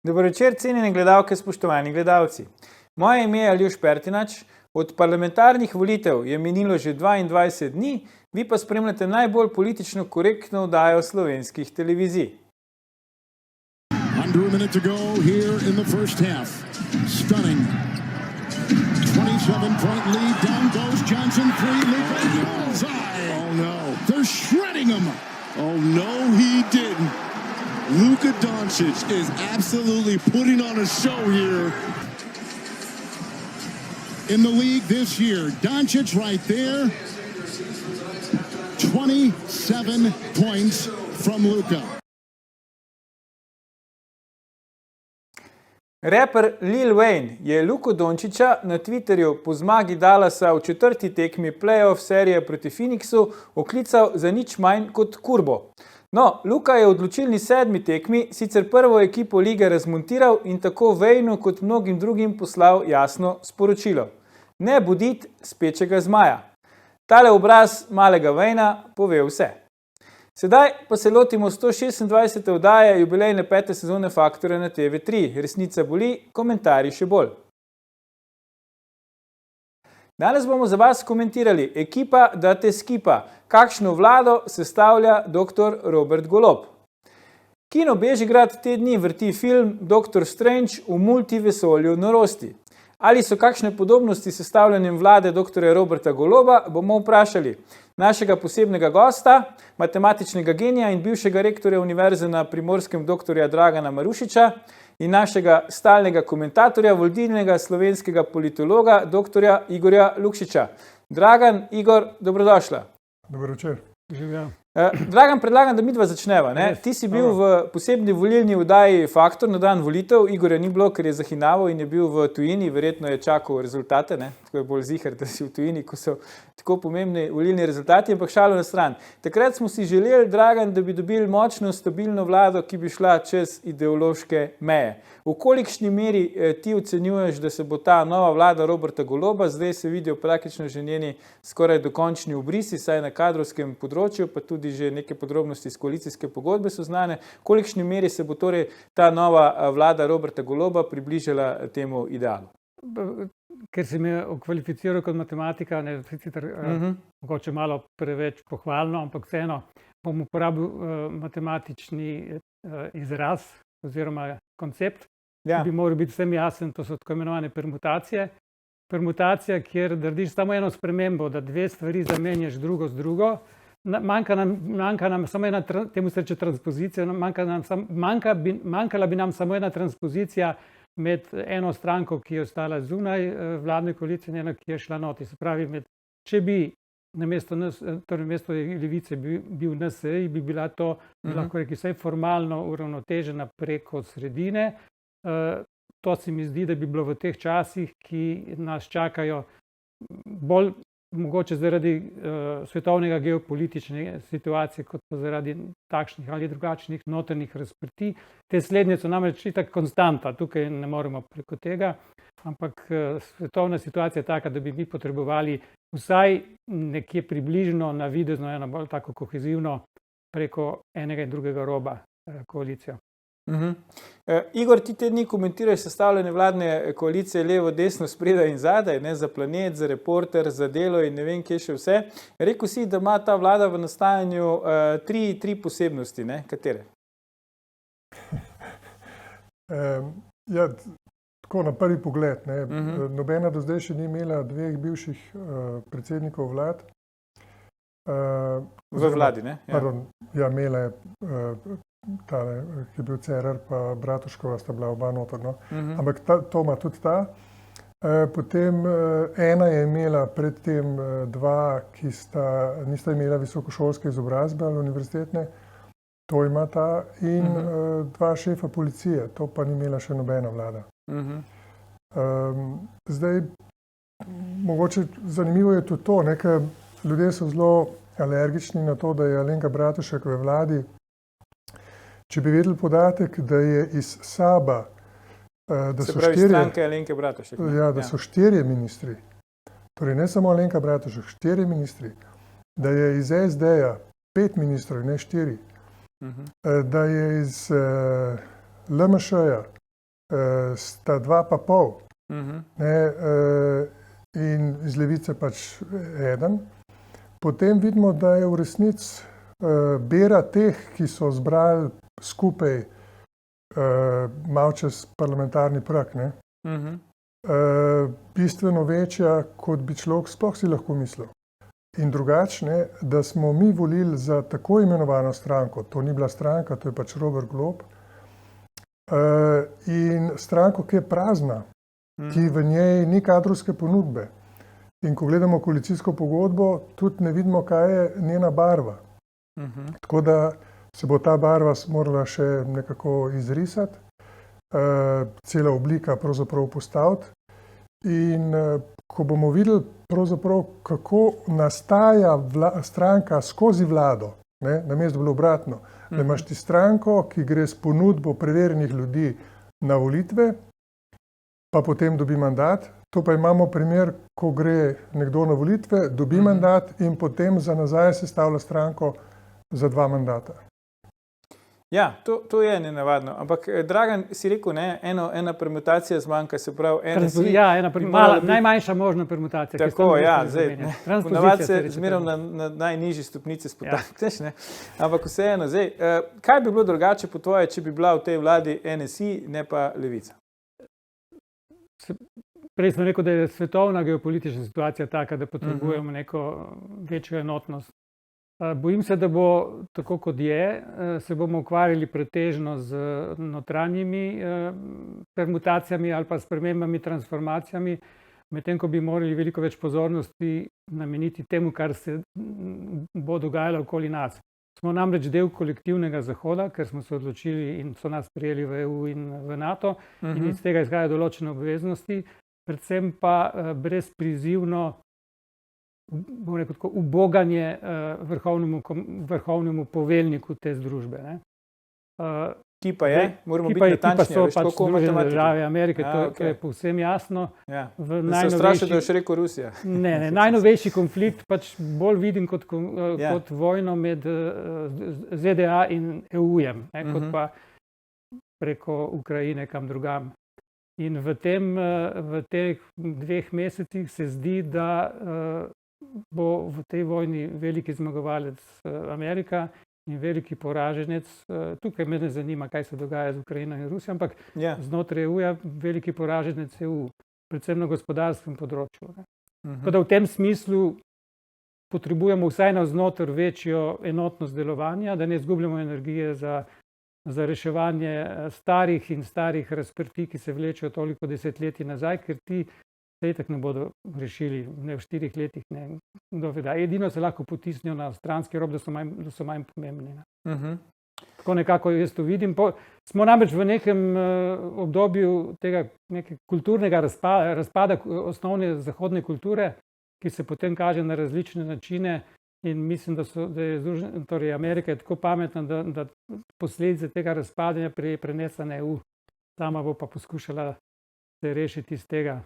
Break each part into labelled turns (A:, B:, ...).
A: Dobro večer, cenjene gledalke, spoštovani gledalci. Moje ime je Aljoš Pertinač. Od parlamentarnih volitev je minilo že 22 dni, vi pa spremljate najbolj politično korektno oddajo slovenskih televizij.
B: Under a minute to go here in the first half. Stunning. 27-point lead. Down goes Johnson. Three. Bullseye. Oh no. They're shredding him.
C: Oh no, he didn't. Luka Doncic is absolutely putting on a show here.
B: In the league this year, Doncic right there. 27 points from Luka.
A: Raper Lil Wayne je Luko Dončića na Twitterju po zmagi Dallasa v četrti tekmi playoff serije proti Phoenixu oklical za nič manj kot kurbo. No, Luka je v odločilni sedmi tekmi sicer prvo ekipo lige razmontiral in tako Waynu kot mnogim drugim poslal jasno sporočilo. Ne budit spečega zmaja. Tale obraz malega Wayna pove vse. Sedaj pa se lotimo 126. oddaje jubilejne 5. sezone Faktorja na TV3. Resnica boli, komentarji še bolj. Danes bomo za vas komentirali ekipa da te skipa, kakšno vlado sestavlja dr. Robert Golob. Kino Bežigrad te dni vrti film Dr. Strange v multivesolju norosti. Ali so kakšne podobnosti s sestavljanjem vlade dr. Roberta Goloba, bomo vprašali našega posebnega gosta, matematičnega genija in bivšega rektorja univerze na Primorskem dr. Dragana Marušiča in našega stalnega komentatorja, vodilnega slovenskega politologa dr. Igorja Lukšiča. Dragan, Igor, dobrodošla.
D: Dobro večer. Življenja.
A: Dragan, predlagam, da midva začneva. Ti si bil v posebni volilni oddaji Faktor na dan volitev, Igorja ni bilo, ker je zahinaval in je bil v tujini, verjetno je čakal rezultate, tako je bolj ziher, da si v tujini, ko so tako pomembni volilni rezultati, ampak šalo na stran. Takrat smo si želeli, Dragan, da bi dobili močno, stabilno vlado, ki bi šla čez ideološke meje. V kolikšni meri ti ocenjuješ, da se bo ta nova vlada Roberta Goloba, zdaj se vidijo praktično že njeni skoraj dokončni obrisi, saj na kadrovskem področju, pa tudi že neke podrobnosti iz koalicijske pogodbe so znane, v kolikšni meri se bo torej ta nova vlada Roberta Goloba približala temu idealu?
D: Ker si me okvalificiral kot matematika, mogoče malo preveč pohvalno, ampak vseeno bom uporabil matematični izraz oziroma koncept, ki bi moral biti vsem jasen, to so tako imenovane permutacije. Permutacija, kjer narediš samo eno spremembo, da dve stvari zamenjaš drugo z drugo, manjka nam samo ena, temu se reče transpozicija, manjkala bi nam samo ena transpozicija med eno stranko, ki je ostala zunaj vladne koalicije, in eno, ki je šla noti. Se pravi, če bi namesto Levice bil NSI, bi bila to, lahko rekli, vsaj formalno uravnotežena preko sredine. To se mi zdi, da bi bilo v teh časih, ki nas čakajo bolj mogoče zaradi svetovnega geopolitične situacije, kot pa zaradi takšnih ali drugačnih notranjih razprtij. Te slednje so namreč itak konstanta, tukaj ne moremo preko tega, ampak svetovna situacija je taka, da bi mi potrebovali vsaj nekje približno navidezno eno bolj tako kohezivno preko enega in drugega roba koalicijo.
A: Igor, ti te dni komentiraš sestavljene vladne koalicije levo, desno, spredaj in zadaj, za Planet, za Reporter, za Delo in ne vem, kje še vse. Rekel si, da ima ta vlada v nastajanju tri posebnosti, katere?
D: Tako na prvi pogled. Nobena do zdaj še ni imela dveh bivših predsednikov vlad.
A: V vladi, ne?
D: Pardon, imela je tale, ki je bil Cerar, pa Bratuškova sta bila oba noter, ampak to ima tudi ta. Potem ena je imela predtem dva, ki nista imela visokošolske izobrazbe ali univerzitetne, to ima ta, in dva šefa policije, to pa ni imela še nobena vlada. Zdaj, mogoče zanimivo je tudi to, ker ljudje so zelo alergični na to, da je Alenka Bratušek v vladi. Če bi vedeli podatek, da je iz SAB-a, da so štirje ministri, torej ne samo Alenka Bratušek, štirje ministri, da je iz SD-ja 5 ministrov, ne 4, da je iz LMŠ-ja
E: sta 2,5.
A: Mhm.
E: In iz levice pač eden. Potem vidimo, da je v resnici bera teh, ki so zbrali skupaj malo čez parlamentarni prag,
A: Mhm.
E: bistveno večja, kot bi človek sploh si lahko mislil. In drugačne, da smo mi volili za tako imenovano stranko, to ni bila stranka, to je pač Robert Golob, in stranko, ki je prazna, ki v njej ni kadrovske ponudbe. In ko gledamo koalicijsko pogodbo, tudi ne vidimo, kaj je njena barva. Tako da se bo ta barva morala še nekako izrisati, cela oblika pravzaprav postaviti. In ko bomo videli pravzaprav, kako nastaja stranka skozi vlado, namesto bilo obratno, da imaš ti stranko, ki gre s ponudbo preverjenih ljudi na volitve, pa potem dobi mandat. To pa imamo primer, ko gre nekdo na volitve, dobi mandat in potem za nazaj sestavlja stranko za 2 mandata.
A: Ja, to je nenavadno. Ampak, Dragan, si rekel, ena permutacija zmanjka, se pravi, NSI.
D: Ja, najmanjša možna permutacija.
A: Tako, ja, zdaj. Ponavadi se zmerom na najnižji stopnici spotakneš, ne. Ampak vseeno, zdaj, kaj bi bilo drugače po tvoje, če bi bila v tej vladi NSI, ne pa Levica?
D: Prej sem rekel, da je svetovna geopolitična situacija taka, da potrebujemo neko večjo enotnost. Bojim se, da bo tako, kot je, se bomo ukvarjali pretežno z notranjimi permutacijami ali pa spremembami, transformacijami, medtem ko bi morali veliko več pozornosti nameniti temu, kar se bo dogajalo okoli nas. Smo namreč del kolektivnega Zahoda, ker smo se odločili in so nas prijeli v EU in v NATO, in iz tega izhajajo določene obveznosti, predvsem pa brezprizivno uboganje vrhovnemu poveljniku te združbe.
A: Ki pa je, moramo biti natančni, veš, koliko
D: Združene države Amerike, to je povsem jasno.
A: Da se straši, da je še rekel Rusija.
D: Ne, najnovejši konflikt pač bolj vidim kot vojno med ZDA in EU-jem, kot pa preko Ukrajine kam drugam. In v teh 2 mesecih se zdi, da bo v tej vojni veliki zmagovalec Amerika in veliki poraženec. Tukaj me ne zanima, kaj se dogaja z Ukrajino in Rusijo, ampak znotraj EU-ja veliki poraženec EU, predvsem na gospodarskem področju. Tako da v tem smislu potrebujemo vsaj navznoter večjo enotnost delovanja, da ne izgubljamo energije za reševanje starih razprtij, ki se vlečejo toliko desetletij nazaj, ker ti se itak ne bodo rešili, ne v 4 letih, ne kdo ve. Edino se lahko potisnijo na stranski rob, da so manj pomembni. Tako nekako jaz to vidim. Smo namreč v nekem obdobju tega kulturnega razpada osnovne zahodne kulture, ki se potem kaže na različne načine, in mislim, da je Amerika tako pametna, da posledice tega razpadanja prenese na EU. Sama bo pa poskušala se rešiti iz tega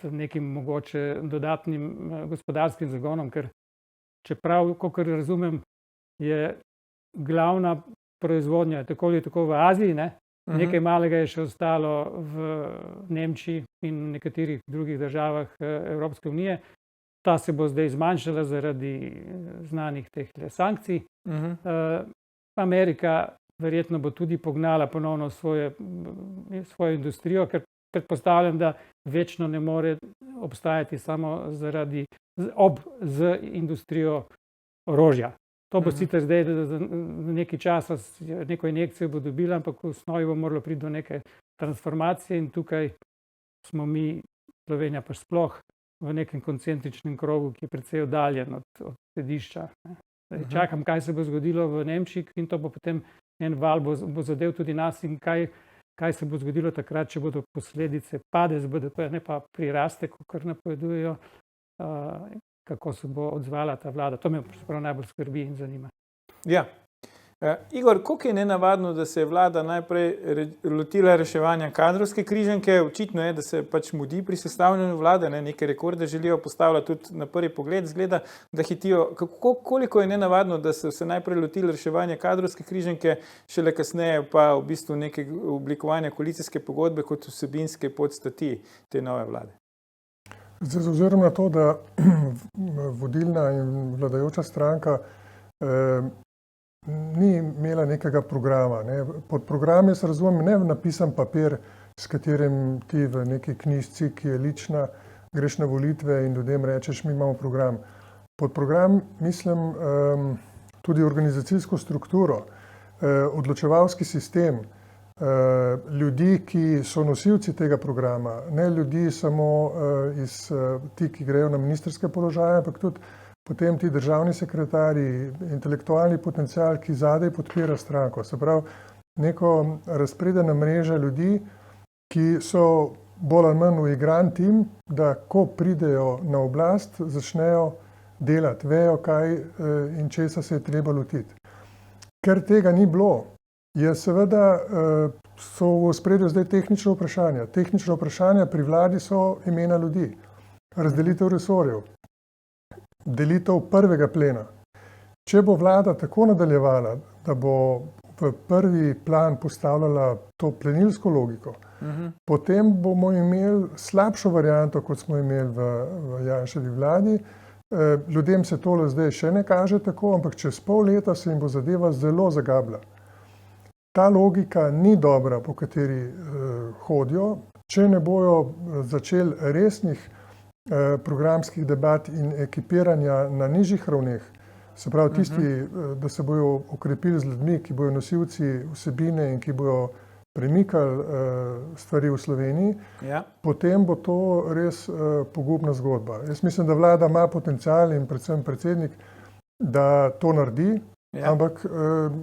D: z nekim mogoče dodatnim gospodarskim zagonom, ker čeprav, kakor razumem, je glavna proizvodnja tako ali tako v Aziji, nekaj malega je še ostalo v Nemčiji in nekaterih drugih državah Evropske unije. Ta se bo zdaj zmanjšala zaradi znanih teh sankcij. Amerika verjetno bo tudi pognala ponovno svojo industrijo, ker predpostavljam, da večno ne more obstajati samo z industrijo orožja. To bo sicer zdaj za nekaj časa, neko injekcijo bo dobila, ampak v osnovi bo moralo priti do neke transformacije in tukaj smo mi, Slovenija pa sploh, v nekem koncentričnem krogu, ki je precej oddaljen od središča. Čakam, kaj se bo zgodilo v Nemčiji, in to bo potem en val, bo zadev tudi nas, in kaj se bo zgodilo takrat, če bodo posledice padec BDP, ne pa priraste, kakor napovedujejo, kako se bo odzvala ta vlada. To me najbolj skrbi in zanima.
A: Ja, Igor, koliko je nenavadno, da se je vlada najprej lotila reševanja kadrovske križanke? Očitno je, da se pač mudi pri sestavljanju vlade, ne? Neke rekorde želijo postavljati tudi na prvi pogled, zgleda, da hitijo. Koliko je nenavadno, da so se najprej lotili reševanja kadrovske križanke, šele kasneje pa v bistvu neke oblikovanja koalicijske pogodbe kot vsebinske podstati te nove vlade?
E: Zdaj, z ozirom na to, da vodilna in vladajoča stranka ni imela nekega programa. Ne. Pod program jaz razumem ne napisan papir, s katerim ti v neki knjižci, ki je lična, greš na volitve in ljudem rečeš, mi imamo program. Pod program mislim tudi organizacijsko strukturo, odločevalski sistem, ljudi, ki so nosilci tega programa, ne ljudi samo ti, ki grejo na ministrske položaje, ampak tudi potem ti državni sekretarji, intelektualni potencial, ki zadaj podpira stranko. Se pravi, neko razpredena mreža ljudi, ki so bolj ali manj uigran tim, da ko pridejo na oblast, začnejo delati, vejo kaj in česa se je treba lotiti. Ker tega ni bilo, je seveda so v ospredju zdaj tehnična vprašanja. Tehnična vprašanja pri vladi so imena ljudi, razdelitev resorjev, delitev prvega plena. Če bo vlada tako nadaljevala, da bo v prvi plan postavljala to plenilsko logiko, potem bomo imeli slabšo varianto, kot smo imeli v Janševi vladi. Ljudem se tole zdaj še ne kaže tako, ampak čez pol leta se jim bo zadeva zelo zagabla. Ta logika ni dobra, po kateri hodijo. Če ne bojo začeli resnih programskih debat in ekipiranja na nižjih ravneh, se pravi tisti, da se bojo okrepili z ljudmi, ki bojo nosilci vsebine in ki bojo premikali stvari v Sloveniji, potem bo to res pogubna zgodba. Jaz mislim, da vlada ima potencial in predvsem predsednik, da to naredi, ampak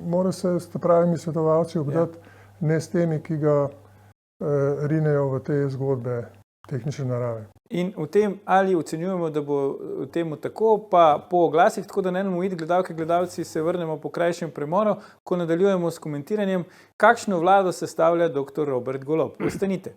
E: mora se s pravimi svetovalci obdati, ne s temi, ki ga rinejo v te zgodbe tehnične narave.
A: In v tem, ali ocenjujemo, da bo v temu tako, pa po oglasih, tako da ne bomo iti gledalke, gledalci, se vrnemo po krajšem premoru, ko nadaljujemo s komentiranjem, kakšno vlado sestavlja dr. Robert Golob. Ostanite.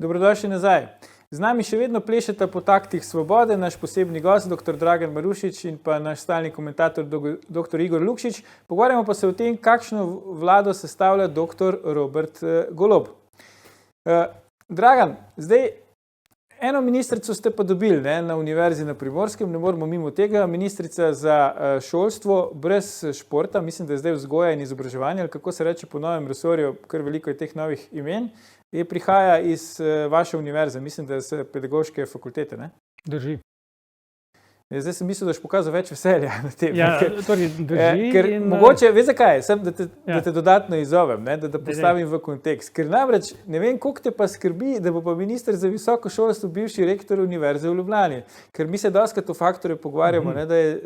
A: Dobrodošli nazaj. Z nami še vedno plešeta po taktih svobode naš posebni gost, dr. Dragan Marušič in pa naš stalni komentator, dr. Igor Lukšič. Pogovarjamo pa se o tem, kakšno vlado sestavlja dr. Robert Golob. Dragan, zdaj eno ministrico ste pa dobili na Univerzi na Primorskem, ne moramo mimo tega, ministrica za šolstvo brez športa, mislim, da je zdaj vzgoja in izobraževanje, ali kako se reče po novem resorju, kar veliko je teh novih imen, prihaja iz vaše univerze, mislim, da je pedagoške fakultete, ne?
D: Drži.
A: Zdaj sem mislil, da boš pokazal več veselja na tem.
D: Ja, torej drži.
A: Ker mogoče, veš zakaj, sem, da te dodatno izzovem, da postavim v kontekst. Ker namreč, ne vem, koliko te pa skrbi, da bo pa minister za visoko šolstvo bivši rektor Univerze v Ljubljani. Ker mi se dostakrat o faktorju pogovarjamo,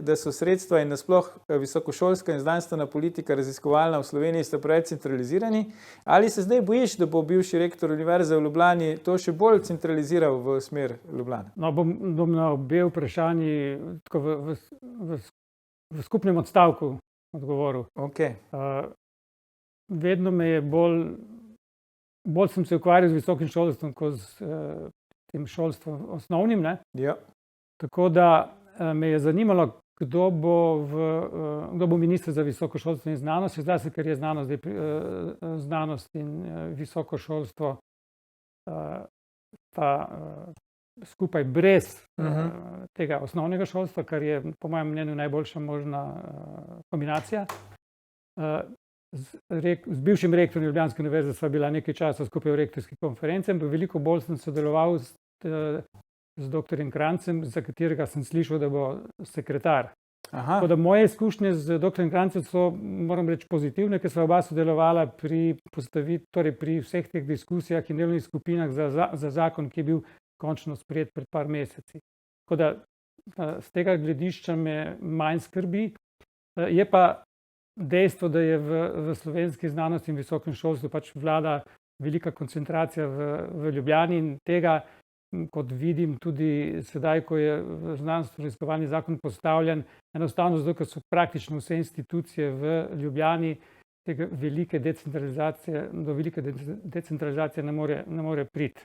A: da so sredstva in nasploh visokošolska in znanstvena politika raziskovalna v Sloveniji sta preveč centralizirani. Ali se zdaj bojiš, da bo bivši rektor Univerze v Ljubljani to še bolj centraliziral v smer Ljubljane?
D: No, bom na obe vprašanji tako v skupnem odstavku odgovoril.
A: Okay.
D: Vedno me je bolj sem se ukvarjal z visokim šolstvom kot z tem šolstvom osnovnim. Ne? Ja. Tako da me je zanimalo, kdo bo minister za visoko šolstvo in znanost. Zdaj se, ker je znanost in visoko šolstvo skupaj brez tega osnovnega šolstva, kar je po mojem mnenju najboljša možna kombinacija. Z bivšim rektorjem Ljubljanske univerze sva bila nekaj časa skupaj v rektorski konferenci, ampak veliko bolj sem sodeloval z doktorjem Krancem, za katerega sem slišal, da bo sekretar. Tako da moje izkušnje z doktorjem Krancem so, moram reči, pozitivne, ker sva oba sodelovala pri vseh teh diskusijah in delovnih skupinah za zakon, ki je bil končno sprejet pred par meseci. Tako da z tega gledišča me manj skrbi. Je pa dejstvo, da je v slovenski znanosti in visokem šolstvu pač vlada velika koncentracija v Ljubljani in tega, kot vidim tudi sedaj, ko je znanstveno-raziskovalni zakon postavljen, enostavno zato, ker so praktično vse institucije v Ljubljani, do velike decentralizacije ne more priti.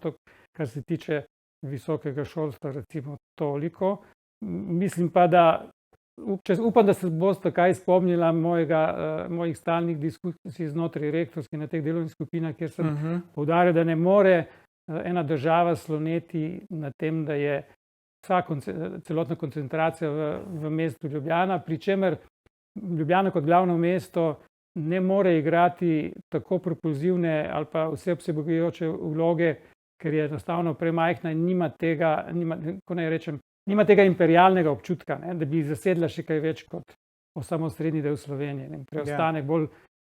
D: To, kar se tiče visokega šolstva, recimo toliko. Mislim pa, da upam, da se boste kaj spomnila mojih stalnih diskusij znotraj rektorskih na teh delovnih skupinah, kjer sem poudaril, da ne more ena država sloneti na tem, da je celotna koncentracija v mestu Ljubljana, pri čemer Ljubljana kot glavno mesto ne more igrati tako propulzivne ali pa vseobsegajoče vloge, ker je enostavno premajhna in nima tega imperialnega občutka, ne, da bi zasedla še kaj več kot osamosrednji del Slovenije. Preostanek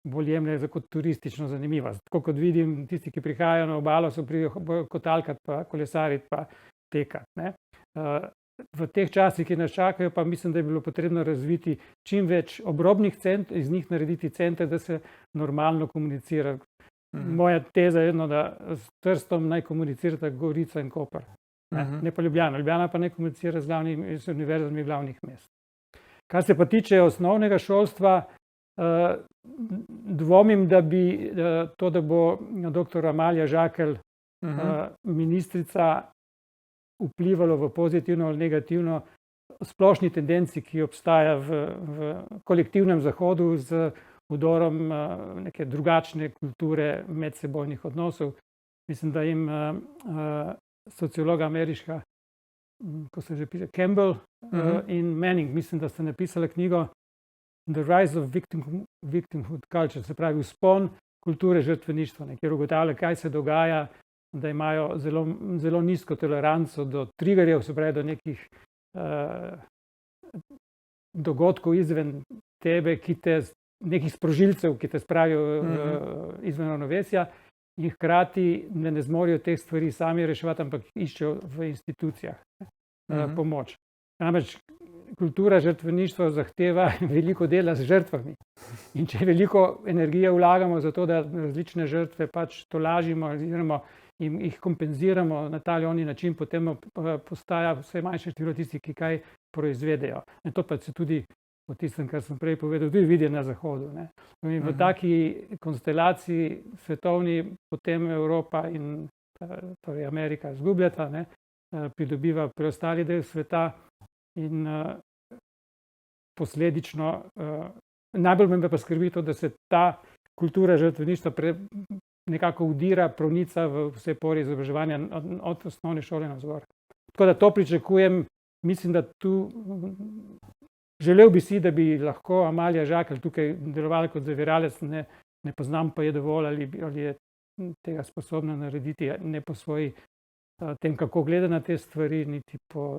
D: bolj jemlje kot turistično zanimivost. Tako kot vidim, tisti, ki prihajajo na obalo, so prišli kotalkat, pa kolesariti, pa tekat. Ne. V teh časih, ki nas čakajo, pa mislim, da je bilo potrebno razviti čim več obrobnih centrov, iz njih narediti centre, da se normalno komunicira. Moja teza je da s Trstom naj komunicirata Gorica in Koper. Ne pa Ljubljana. Ljubljana pa naj komunicira z univerzami glavnih mest. Kar se pa tiče osnovnega šolstva, dvomim, da bi to, da bo dr. Amalija Žakelj ministrica, vplivalo v pozitivno ali negativno splošni tendenci, ki obstaja v kolektivnem zahodu z vdorom neke drugačne kulture medsebojnih odnosov. Mislim, da jim sociologa ameriška, ko se že piše, Campbell in Manning, mislim, da sta napisala knjigo The Rise of Victimhood Culture, se pravi vzpon kulture žrtveništva, kjer ugotavlja, kaj se dogaja, da imajo zelo nizko toleranco do triggerjev, se pravi do nekih dogodkov izven tebe, nekih sprožilcev, ki te spravijo izven ravnovesja, in hkrati ne zmorejo teh stvari sami reševati, ampak iščejo v institucijah pomoč. Namreč kultura žrtveništva zahteva veliko dela z žrtvami. In če veliko energije vlagamo za to, da različne žrtve pač tolažimo oziroma jih kompenziramo na ta ali oni način, potem postaja vse manjše število tistih, ki kaj proizvedejo. In to pa se tudi po tistem, kar sem prej povedal, tudi vidi na Zahodu. Ne. In v taki konstelaciji svetovni potem Evropa in torej Amerika izgubljata, ne, pridobiva preostali del sveta in posledično najbolj me pa skrbi to, da se ta kultura žrtveništva nekako vdira, pronica v vse pore izobraževanja od osnovne šole navzgor. Tako da to pričakujem, mislim, da tu želel bi si, da bi lahko Amalija Žakelj tukaj delovala kot zaviralec, ne poznam pa je dovolj ali je tega sposobna narediti, ne po svoji tem, kako gleda na te stvari, niti po...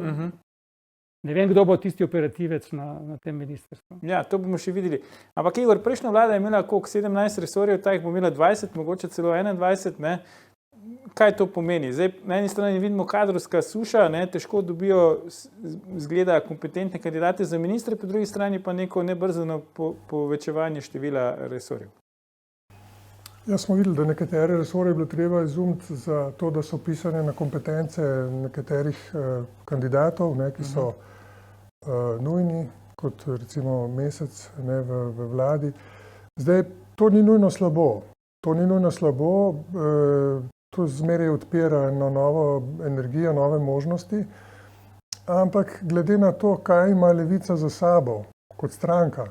D: Ne vem, kdo bo tisti operativec na tem ministrstvu.
A: Ja, to bomo še videli. Ampak Igor, prejšnja vlada je imela koliko 17 resorjev, ta jih bo imela 20, mogoče celo 21, ne? Kaj to pomeni? Zdaj, na eni strani vidimo kadrovska suša, ne? Težko dobijo, zgleda, kompetentne kandidate za ministre, po drugi strani pa neko nebrzano povečevanje števila resorjev.
E: Ja, smo videli, da nekatere resorje je bilo treba izumiti za to, da so pisane na kompetence nekaterih kandidatov, ne, ki so nujni, kot recimo Mesec, ne, v vladi. Zdaj, to ni nujno slabo. To zmeraj odpira eno novo energijo, nove možnosti, ampak glede na to, kaj ima Levica za sabo kot stranka,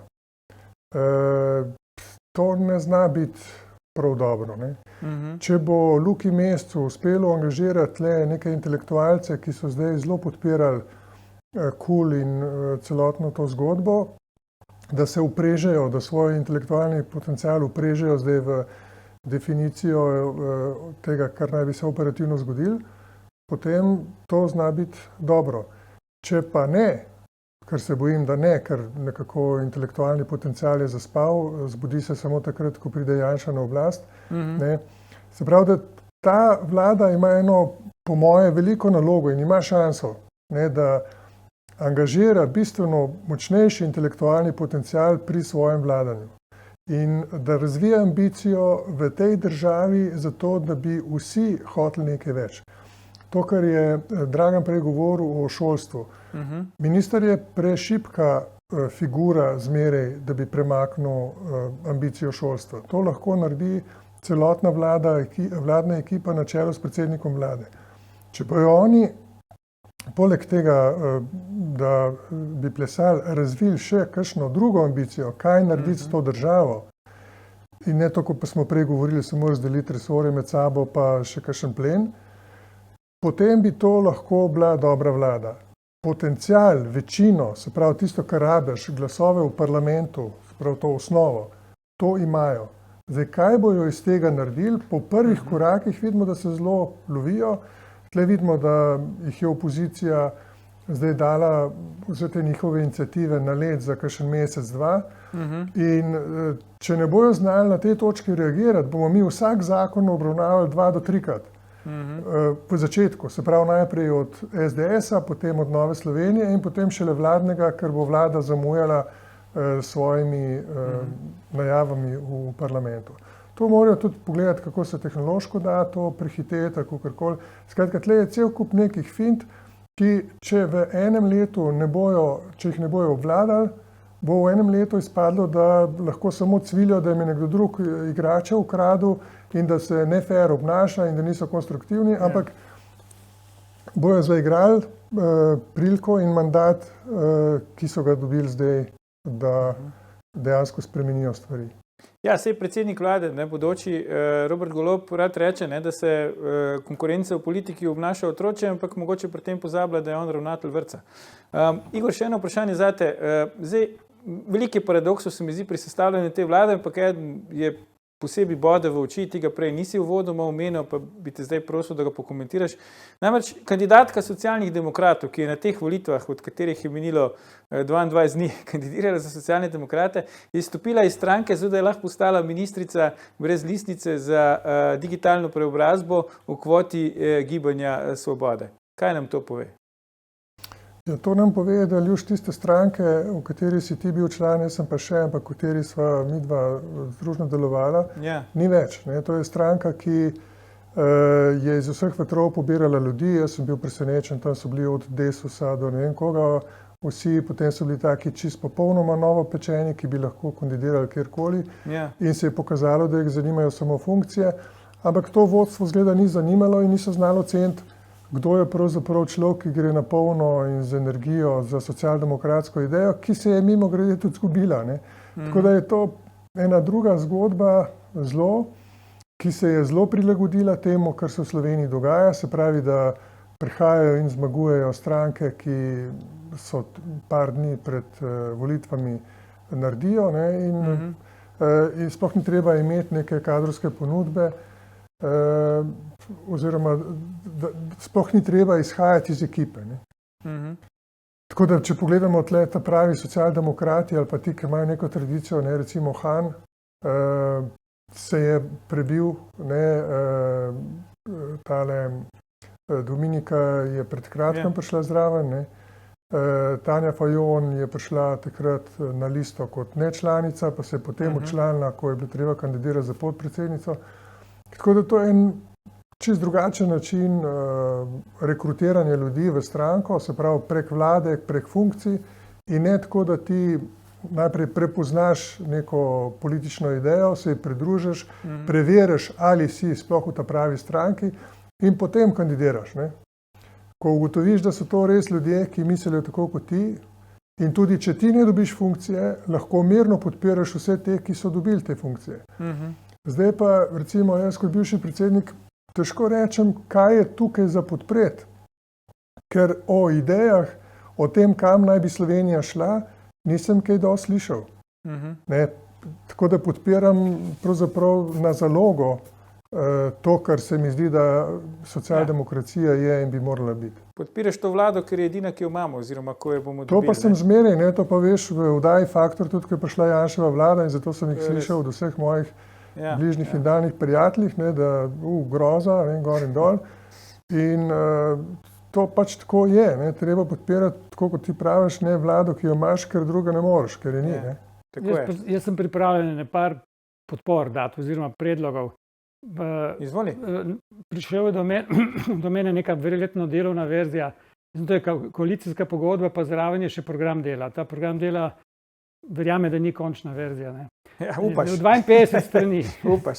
E: to ne zna biti prav dobro. Ne? Če bo Luki Mescu uspelo angažirati neke intelektualce, ki so zdaj zelo podpirali KUL in celotno to zgodbo, da se uprežejo, da svoj intelektualni potencial uprežejo zdaj v definicijo tega, kar naj bi se operativno zgodilo, potem to zna biti dobro. Če pa ne, ker se bojim, da ne, ker nekako intelektualni potencial je zaspal, zbudi se samo takrat, ko pride Janša na oblast. Ne. Se pravi, da ta vlada ima eno, po moje, veliko nalogo in ima šanso, ne, da angažira bistveno močnejši intelektualni potencial pri svojem vladanju in da razvija ambicijo v tej državi zato, da bi vsi hoteli nekaj več. To, kar je Dragan prej govoril o šolstvu. Minister je prešibka figura zmeraj, da bi premaknil ambicijo šolstva. To lahko naredi celotna vladna ekipa na čelu s predsednikom vlade. Če bojo oni, poleg tega, da bi plesali, razvili še kakšno drugo ambicijo, kaj narediti s to državo, in ne to, ko pa smo prej govorili, samo razdeliti resorje med sabo pa še kakšen plen, potem bi to lahko bila dobra vlada. Potencial, večino, se pravi tisto, kar rabiš, glasove v parlamentu, se pravi to osnovo, to imajo. Zdaj, kaj bojo iz tega naredili? Po prvih korakih vidimo, da se zelo lovijo. Tle vidimo, da jih je opozicija zdaj dala vse te njihove iniciative na led za kakšen mesec, dva. In če ne bojo znali na tej točki reagirati, bomo mi vsak zakon obravnavali 2 do 3-krat. V začetku, se pravi najprej od SDS-a, potem od Nove Slovenije in potem šele vladnega, ker bo vlada zamujala s svojimi najavami v parlamentu. To morajo tudi pogledati, kako se tehnološko da to prehiteti, kakorkoli. Skratka, tle je cel kup nekih fint, ki če v enem letu ne bojo, če jih ne bojo obvladali, bo v enem letu izpadlo, da lahko samo cvilijo, da jim je nekdo drug igrače ukradel in da se nefer obnaša in da niso konstruktivni, ampak bojo zaigrali priliko in mandat, ki so ga dobili zdaj, da dejansko spremenijo stvari.
A: Ja, sej predsednik vlade, bodoči Robert Golob rad reče, da se konkurence v politiki obnaša otroče, ampak mogoče pri tem pozablja, da je on ravnatelj vrtca. Igor, še eno vprašanje zate. Zdaj, veliki paradoksov se mi zdi pri sestavljanju te vlade, ampak je posebej bode v oči, ti ga prej nisi uvodoma omenil, pa bi te zdaj prosil, da ga pokomentiraš. Namreč kandidatka socialnih demokratov, ki je na teh volitvah, od katerih je minilo 22 dni, kandidirala za socialne demokrate, je stopila iz stranke, zdaj je lahko postala ministrica brez listnice za digitalno preobrazbo v kvoti gibanja Svobode. Kaj nam to pove?
E: Ja, to nam pove, da ljuš tiste stranke, v kateri si ti bil član, jaz sem pa še, ampak v kateri sva midva združno delovala, ni več. To je stranka, ki je iz vseh vetrov pobirala ljudi, jaz sem bil presenečen, tam so bili od Desusa do ne vem koga, vsi potem so bili taki čist popolnoma novopečeni, ki bi lahko kandidirali kjerkoli in se je pokazalo, da jih zanimajo samo funkcije, ampak to vodstvo zgleda ni zanimalo in niso znalo ceniti, kdo je pravzaprav človek, ki gre na polno in z energijo za socialdemokratsko idejo, ki se je mimo grede tudi zgubila. Tako da je to ena druga zgodba zelo, ki se je zelo prilagodila temu, kar se v Sloveniji dogaja, se pravi, da prihajajo in zmagujejo stranke, ki so par dni pred volitvami naredijo in sploh ni treba imeti neke kadrovske ponudbe, oziroma sploh ni treba izhajati iz ekipe. Tako da, če pogledamo tle ta pravi socialdemokrati ali pa ti, ki imajo neko tradicijo, recimo Han, se je prebil, tale Dominika je pred kratkim prišla zraven, Tanja Fajon je prišla takrat na listo kot nečlanica, pa se je potem včlanila, ko je bilo treba kandidirati za podpredsednico. Tako da to je en čist drugačen način rekrutiranja ljudi v stranko, se pravi prek vlade, prek funkcij in ne tako, da ti najprej prepoznaš neko politično idejo, se ji pridružiš, preveriš, ali si sploh v ta pravi stranki in potem kandidiraš. Ko ugotoviš, da so to res ljudje, ki mislijo tako kot ti in tudi, če ti ne dobiš funkcije, lahko mirno podpiraš vse te, ki so dobili te funkcije. Zdaj pa, recimo, jaz kot bivši predsednik težko rečem, kaj je tukaj za podpreti, ker o idejah, o tem, kam naj bi Slovenija šla, nisem kaj dosti slišal. Tako da podpiram pravzaprav na zalogo to, kar se mi zdi, da socialdemokracija je in bi morala biti.
A: Podpiraš to vlado, ker je edina, ki jo imamo, oziroma ko jo bomo dobili.
E: To pa sem zmeraj, to pa veš v oddaji Faktor, tudi ko je prišla Janševa vlada in zato sem jih slišal od vseh mojih bližnjih in daljnih prijateljih, da groza, gor in dol. In to pač tako je. Ne? Treba podpirati, tako kot ti praviš, ne vlado, ki jo imaš, ker druga ne moreš, ker je ni. Ne?
D: Jaz sem pripravljen na par podpor dati oziroma predlogov.
A: Izvoli.
D: Prišel je do mene neka verjetno delovna verzija. To je koalicijska pogodba, pa zraven je še program dela. Ta program dela verjame, da ni končna verzija. Ne?
A: Ja, upaš.
D: 52 strani.
A: Upaš.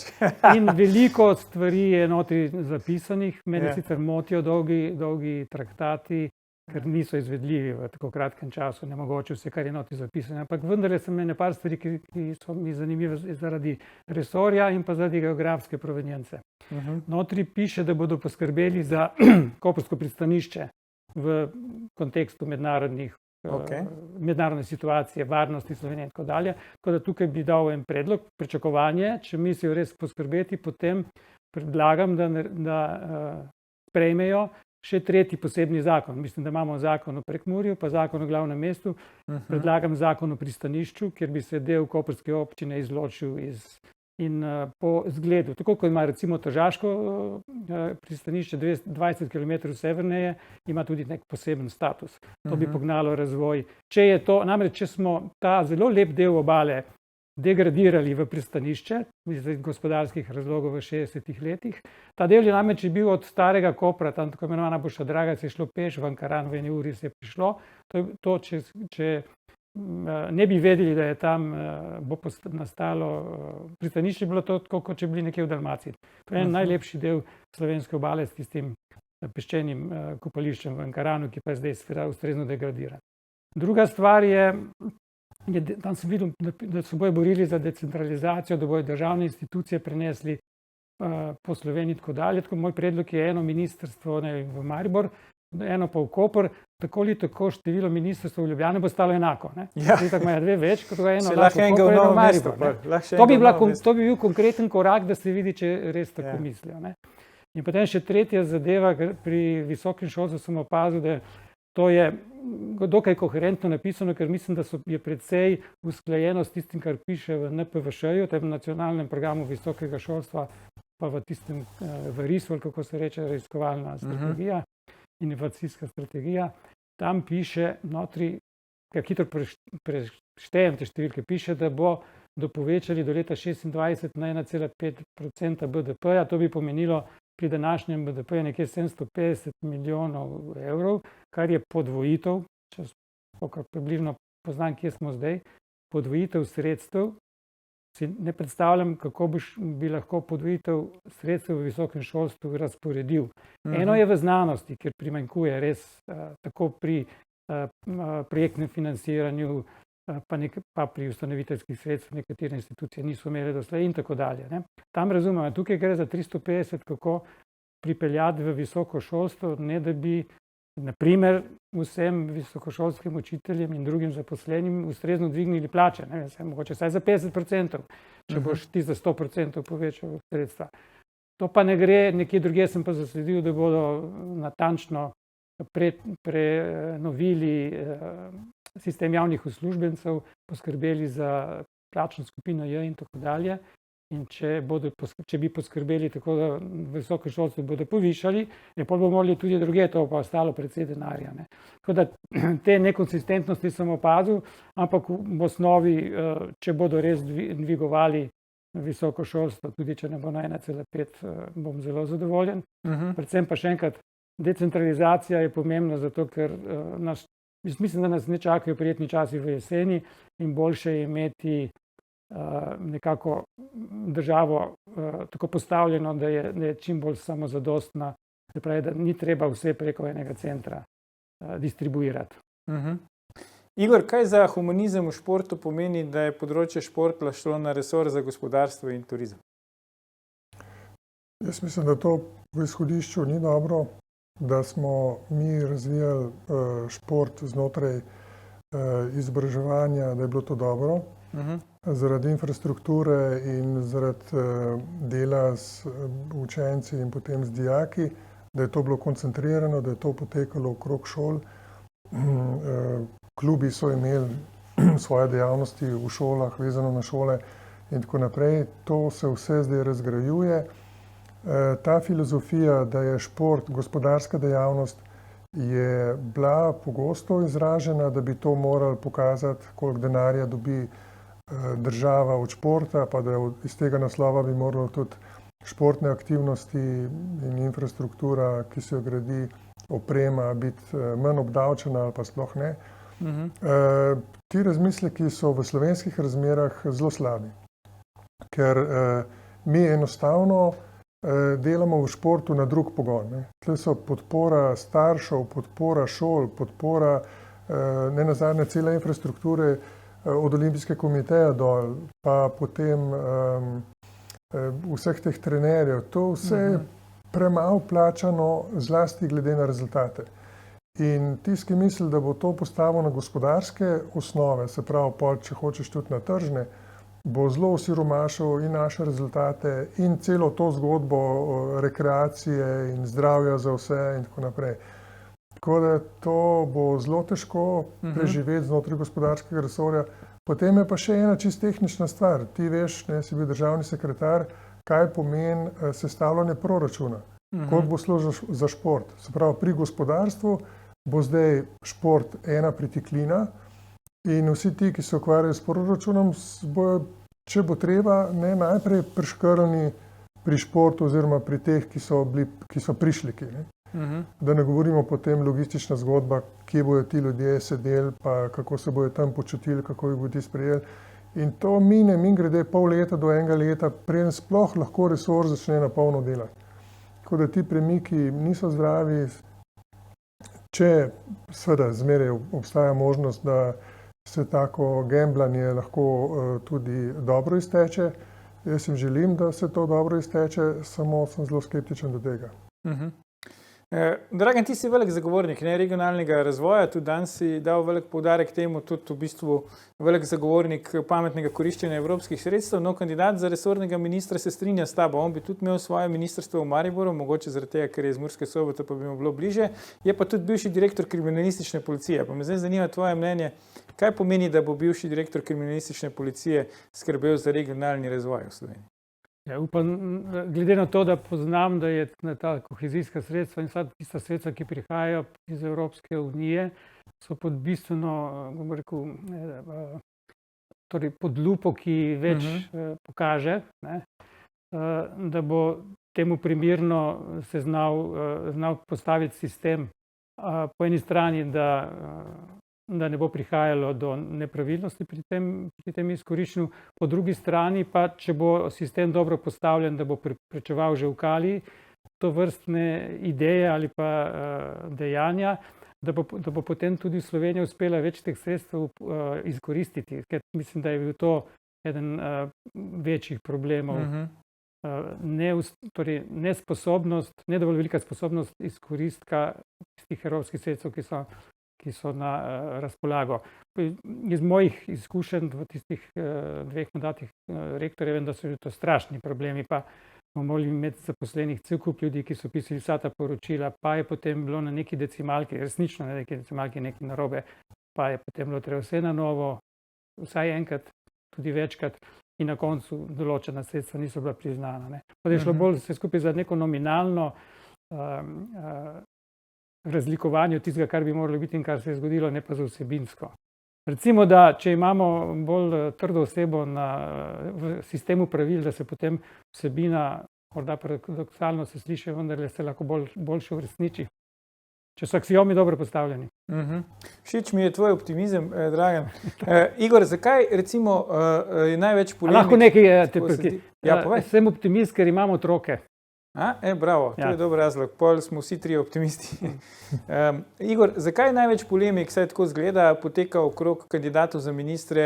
D: In veliko stvari je notri zapisanih. Mene sicer motijo dolgi traktati, ker niso izvedljivi v tako kratkem času, nemogoče vse, kar je notri zapisano. Ampak vendarle sem imel par stvari, ki so mi zanimive zaradi resorja in pa zaradi geografske provenjence. Notri piše, da bodo poskrbeli za koprsko pristanišče v kontekstu mednarodne situacije, varnosti Slovenije in tako dalje. Tako da tukaj bi dal en predlog, pričakovanje, če mislijo res poskrbeti, potem predlagam, da sprejmejo še tretji posebni zakon. Mislim, da imamo zakon o Prekmurju, pa zakon o glavnem mestu. Predlagam zakon o pristanišču, kjer bi se del koprske občine izločil in po zgledu, tako kot ima recimo Tržaško pristanišče 20 km severneje, ima tudi nek poseben status. To bi pognalo razvoj. Namreč, če smo ta zelo lep del obale degradirali v pristanišče iz gospodarskih razlogov v 60 letih, ta del je namreč bil od starega Kopra, tam tako imenovana Boša Draga, se je šlo peš, v Ankaran v eni uri se je prišlo. To, če ne bi vedeli, da je tam bo nastalo pristanišče, bilo to tako, kot če bili nekje v Dalmaciji. To je najlepši del slovenske obale s tistim peščenim kopališčem v Ankaranu, ki pa je zdaj ustrezno degradiran. Druga stvar je, tam sem videl, da so bojo borili za decentralizacijo, da bojo državne institucije prenesli po Sloveniji in tako dalje. Moj predlog je eno ministrstvo v Maribor, eno pa v Koper, tako ali tako število ministrstv v Ljubljani bo stalo enako. Tako imajo dve več, kot ga eno lahko v Koper, eno v Maribor. To bi bil konkreten korak, da se vidi, če res tako mislijo. In potem še tretja zadeva, pri visokem šolstvu sem opazil, da to je dokaj koherentno napisano, ker mislim, da je precej usklajeno s tistim, kar piše v NPVŠ-ju, tem nacionalnem programu visokega šolstva, pa v tistem v RIS-u, kako se reče, raziskovalna strategija, inovacijska strategija. Tam piše notri, kar hitro preštejem te številke, piše, da bo povečali do leta 2026 na 1,5% BDP-ja. To bi pomenilo pri današnjem BDP-ju nekje 750 milijonov evrov, kar je podvojitev, če približno poznam, kje smo zdaj, podvojitev sredstev. Si ne predstavljam, kako bi lahko podvojitev sredstev v visokem šolstvu razporedil. Eno je v znanosti, kjer primanjkuje res tako pri projektnem financiranju, pa pri ustanoviteljskih sredstvih nekatere institucije niso imele doslej in tako dalje. Tam razumemo, tukaj gre za 350, kako pripeljati v visoko šolstvo, ne da bi naprimer vsem visokošolskim učiteljem in drugim zaposlenim ustrezno dvignili plače, mogoče vsaj za 50%, če boš ti za 100% povečal sredstva. To pa ne gre, nekje drugje sem pa zasledil, da bodo natančno prenovili sistem javnih uslužbencev, poskrbeli za plačno skupino J in tako dalje. In če bi poskrbeli tako, da visoko šolstvo bodo povišali, potem bomo morali tudi druge, to pa ostalo precej denarja. Tako da te nekonsistentnosti sem opazil, ampak v osnovi, če bodo res dvigovali visoko šolstvo, tudi če ne bo na 1,5, bom zelo zadovoljen. Predvsem pa še enkrat, decentralizacija je pomembna zato, ker mislim, da nas ne čakajo prijetni časi v jeseni in boljše je imeti nekako državo tako postavljeno, da je čim bolj samozadostna, se pravi, da ni treba vse preko enega centra distribuirati.
A: Igor, kaj za humanizem v športu pomeni, da je področje športa šlo na resor za gospodarstvo in turizem?
E: Jaz mislim, da to v izhodišču ni dobro, da smo mi razvijali šport znotraj izobraževanja, da je bilo to dobro. Zaradi infrastrukture in zaradi dela s učenci in potem z dijaki, da je to bilo koncentrirano, da je to potekalo okrog šol. Klubi so imeli svoje dejavnosti v šolah, vezano na šole in tako naprej. To se vse zdaj razgrajuje. Ta filozofija, da je šport gospodarska dejavnost, je bila pogosto izražena, da bi to morali pokazati, koliko denarja dobi država od športa, pa da iz tega naslova bi moralo tudi športne aktivnosti in infrastruktura, ki se jo gradi, oprema, biti manj obdavčena ali pa sploh ne. Ti razmisleki so v slovenskih razmerah zelo slabi, ker mi enostavno delamo v športu na drug pogon. Tle so podpora staršev, podpora šol, podpora nenazadnje cele infrastrukture od Olimpijskega komiteja dol, pa potem vseh teh trenerjev. To vse je premalo plačano, zlasti glede na rezultate. In tisti, ki misli, da bo to postavil na gospodarske osnove, se pravi, če hočeš tudi na tržne, bo zelo osiromašil in naše rezultate in celo to zgodbo rekreacije in zdravja za vse in tako naprej. Tako da to bo zelo težko preživeti znotraj gospodarskega resorja. Potem je pa še ena čisto tehnična stvar. Ti veš, si bil državni sekretar, kaj pomeni sestavljanje proračuna, koliko bo šlo za šport. Se pravi, pri gospodarstvu bo zdaj šport ena pritiklina in vsi ti, ki se ukvarjajo s proračunom, bojo, če bo treba, najprej priškrlni pri športu oziroma pri teh, ki so prišleki. Da ne govorimo potem logistična zgodba, kje bojo ti ljudje sedeli, pa kako se bojo tam počutili, kako jih bodo ti sprejeli. In to mimogrede pol leta do enega leta, preden sploh lahko resor začne na polno delati. Tako da ti premiki niso zdravi. Če seveda zmeraj obstaja možnost, da se tako gemblanje lahko tudi dobro izteče, jaz jim želim, da se to dobro izteče, samo sem zelo skeptičen do tega.
A: Dragan, ti si velik zagovornik regionalnega razvoja, tudi danes si dal velik poudarek temu, tudi v bistvu velik zagovornik pametnega koriščenja evropskih sredstev. No, kandidat za resornega ministra se strinja s tabo, on bi tudi imel svoje ministrstvo v Mariboru, mogoče zaradi tega, ker je iz Murske Sobote, pa bi mu bilo bliže. Je pa tudi bivši direktor kriminalistične policije. Pa me zdaj zanima tvoje mnenje, kaj pomeni, da bo bivši direktor kriminalistične policije skrbel za regionalni razvoj v Sloveniji?
D: Ja, upam, glede na to, da poznam, da je ta kohezijska sredstva in vsa tista sredstva, ki prihajajo iz Evropske unije, so pod bistveno, bom rekel, torej pod lupo, ki več pokaže, da bo temu primerno se znal postaviti sistem po eni strani, da ne bo prihajalo do nepravilnosti pri tem izkoriščenju, po drugi strani pa, če bo sistem dobro postavljen, da bo preprečeval že v kali to vrstne ideje ali pa dejanja, da bo potem tudi Slovenija uspela več teh sredstev izkoristiti. Ker mislim, da je bil to eden večjih problemov. Nesposobnost, ne dovolj velika sposobnost izkoristka tistih evropskih sredstev, ki so na razpolago. Iz mojih izkušenj v tistih 2 mandatih rektorja vem, da so to strašni problemi, pa bomo morali imeti zaposlenih cel kup ljudi, ki so pisali vsa ta poročila, pa je potem bilo na neki decimalki, resnično na neki decimalki nekaj narobe, pa je potem bilo treba vse na novo, vsaj enkrat, tudi večkrat, in na koncu določena sredstva niso bila priznana. Pa je šlo bolj vse skupaj za neko nominalno razlikovanje od tistega, kar bi moralo biti in kar se je zgodilo, ne pa za vsebinsko. Recimo, da če imamo bolj trdo osebo v sistemu pravil, da se potem vsebina, morda paradoksalno se sliši, vendar se lahko boljše uresniči, če so aksiomi dobro postavljeni.
A: Všeč mi je tvoj optimizem, Dragan. Igor, zakaj recimo je največ polemik?
D: Lahko nekaj, sem optimist, ker imam otroke.
A: Bravo, to je dober razlog. Pol smo vsi 3 optimisti. Igor, zakaj največ polemik, saj tako zgleda, poteka okrog kandidatov za ministre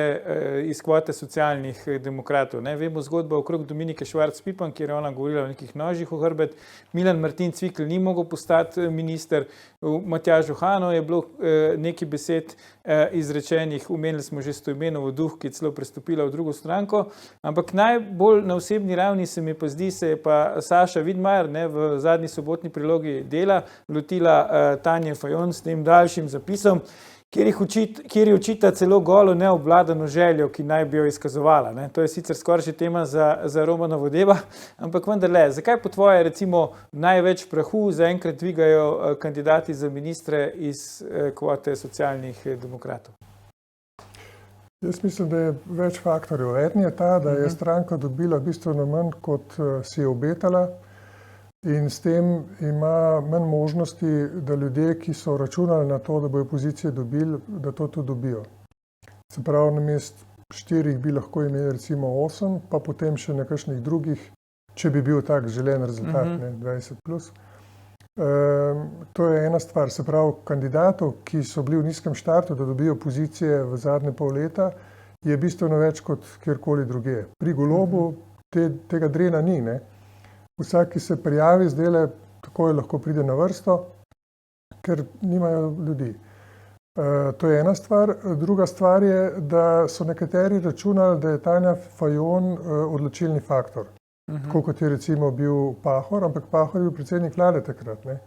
A: iz kvote socialnih demokratov? Vemo zgodbo okrog Dominike Švarc-Pipan, kjer je ona govorila o nekih nožih v hrbet. Milan Martin Cvikl ni mogel postati minister. V Matjažu Hanu je bilo nekaj besed izrečenih, omenili smo že Stojmenovo Duh, ki je celo prestopila v drugo stranko. Ampak najbolj na osebni ravni se mi pa zdi, se je pa Saša Vidmajer v zadnji sobotni prilogi Dela lotila Tanje Fajon s tem daljšim zapisom, kjer ji očita celo golo neobvladano željo, ki naj bi jo izkazovala. Ne. To je sicer skoraj že tema za Romana Vodeba, ampak vendarle, zakaj po tvoje recimo največ prahu zaenkrat dvigajo kandidati za ministre iz kvote socialnih demokratov?
E: Jaz mislim, da je več faktorjev. Eden je ta, da je stranka dobila bistveno manj, kot si je obetala, in s tem ima manj možnosti, da ljudje, ki so računali na to, da bojo pozicije dobili, da to tudi dobijo. Se pravi, namesto 4 bi lahko imeli recimo 8, pa potem še na kakšnih drugih, če bi bil tak želen rezultat, ne, 20+. To je ena stvar. Se pravi, kandidatov, ki so bili v nizkem štartu, da dobijo pozicije v zadnje pol leta, je bistveno več kot kjerkoli druge. Pri Golobu tega drena ni, ne. Vsak, ki se prijavi, zdajle takoj lahko pride na vrsto, ker nimajo ljudi. To je ena stvar. Druga stvar je, da so nekateri računali, da je Tanja Fajon odločilni faktor. Tako kot je recimo bil Pahor, ampak Pahor je bil predsednik vlade takrat, ne.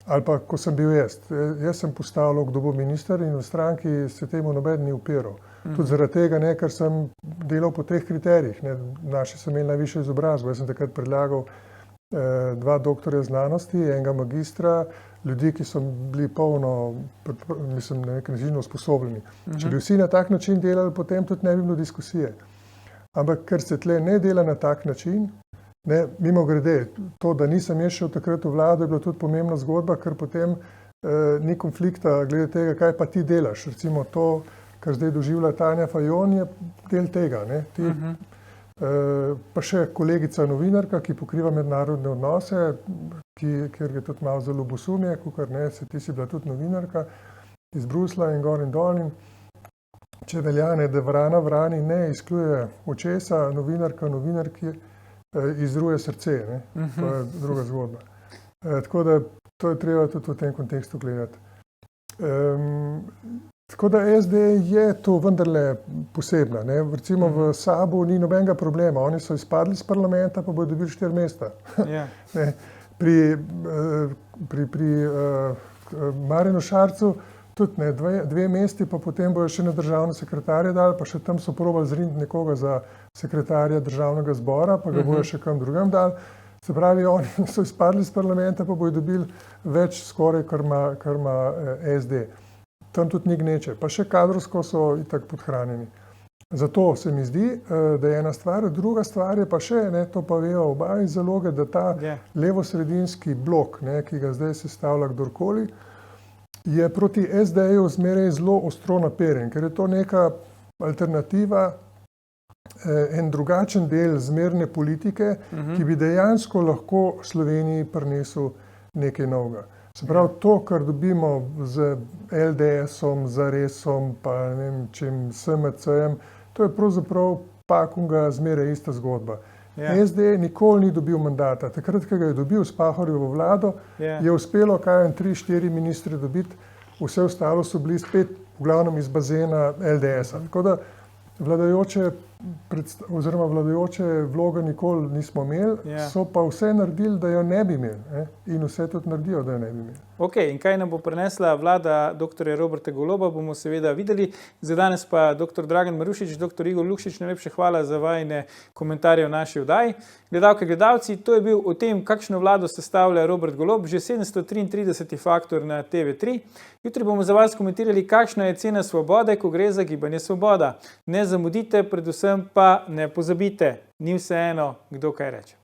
E: Ali pa, ko sem bil jaz. Jaz sem postavljal, kdo bo minister, in v stranki se temu noben ni upiral. Tudi zaradi tega, ne, ker sem delal po teh kriterijih, ne. Naši so imeli najvišjo izobrazbo. Jaz sem takrat predlagal 2 doktorja znanosti, enega magistra, ljudi, ki so bili polno, mislim, na nek način usposobljeni. Če bi vsi na tak način delali, potem tudi ne bi bilo diskusije. Ampak ker se tle ne dela na tak način, ne, mimogrede, to, da nisem jaz šel takrat v vlado, je bila tudi pomembna zgodba, ker potem ni konflikta glede tega, kaj pa ti delaš. Recimo to, kar zdaj doživlja Tanja Fajon, je del tega, ne. Pa še kolegica novinarka, ki pokriva mednarodne odnose, ker je tudi malo za ljubosumje, kakor ne, ti si bila tudi novinarka iz Bruslja in gor in dol. Če velja, ne, da vrana vrani ne izkljuje očesa, novinarka novinarki izruje srce, ne. To je druga zgodba. Tako da to je treba tudi v tem kontekstu gledati. Tako da SD je to vendarle posebna, ne. Recimo v SAB-u ni nobenega problema. Oni so izpadli iz parlamenta, pa bodo dobili 4 mesta. Ne. Pri Marjanu Šarcu tudi ne, 2 mesti, pa potem bojo še na državne sekretarje dali, pa še tam so probali zriniti nekoga za sekretarja državnega zbora, pa ga bojo še kam drugam dali. Se pravi, oni so izpadli iz parlamenta, pa bojo dobili več skoraj, kar ima SD. Tam tudi ni gneče. Pa še kadrovsko so itak podhranjeni. Zato se mi zdi, da je ena stvar. Druga stvar je pa še, ne, to pa vejo oba iz Zaloge, da ta levosredinski blok, ne, ki ga zdaj sestavlja kdorkoli, je proti SD-ju zmeraj zelo ostro naperjen, ker je to neka alternativa, en drugačen del zmerne politike, ki bi dejansko lahko Sloveniji prinesel nekaj novega. Se pravi, to, kar dobimo z LDS-om, Zaresom, pa ne vem čem, SMC-jem, to je pravzaprav pakunga zmeraj ista zgodba. SD nikoli ni dobil mandata. Takrat, ko ga je dobil s Pahorjevo vlado, je uspelo 3-4 ministre dobiti, vse ostalo so bili spet v glavnem iz bazena LDS-a. Tako da vladajoče vloge nikoli nismo imeli, so pa vse naredili, da jo ne bi imeli. In vse tudi naredijo, da jo ne bi imeli.
A: Ok, in kaj nam bo prinesla vlada dr. Roberta Goloba, bomo seveda videli. Za danes pa dr. Dragan Marušič, dr. Igor Lukšič, najlepše hvala za vajine komentarje v naši oddaji. Gledalke, gledalci, to je bil o tem, kakšno vlado sestavlja Robert Golob, že 733. faktor na TV3. Jutri bomo za vas komentirali, kakšna je cena svobode, ko gre za gibanje Svoboda. Ne zamudite, predvsem pa ne pozabite, ni vseeno, kdo kaj reče.